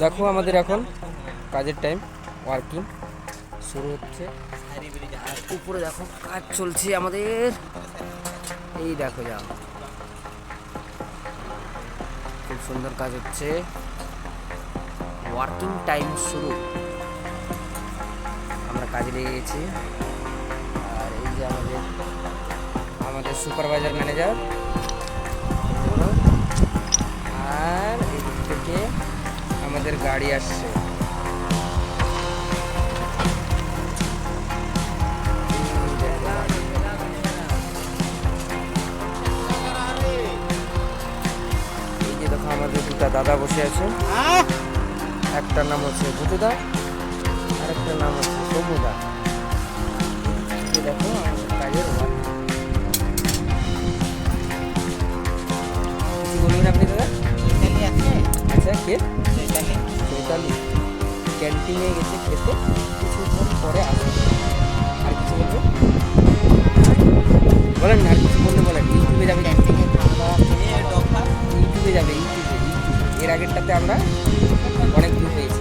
দেখো আমাদের এখন কাজের টাইম, ওয়ার্কিং শুরু হচ্ছে। আর উপরে দেখো কাজ চলছে আমাদের, এই দেখো যাও, খুব সুন্দর কাজ হচ্ছে। ওয়ার্কিং টাইম শুরু, আমরা কাজে লেগে গেছি। আর এই যে আমাদের আমাদের সুপারভাইজার ম্যানেজার, আর এদিক থেকে আমাদের গাড়ি আসছে। এই যে দেখো আমাদের দুটা দাদা বসে আছে, একটার নাম হচ্ছে ভুতুদা আর একটার নাম হচ্ছে সমুদা। দেখো আমাদের কাজের বলবেন আপনি দাদা? আচ্ছা, কে? চৈতালি ক্যান্টিনে গেছে খেতে, কিছুক্ষণ পরে আসবে। আর কিছু বলবো বলেন, আর কিছু বললে বলেন। ইউটিউবে যাবে, ইউটিউবে যাবে, ইউটিউবে। এর আগেরটাতে আমরা অনেক ভিউ পেয়েছি।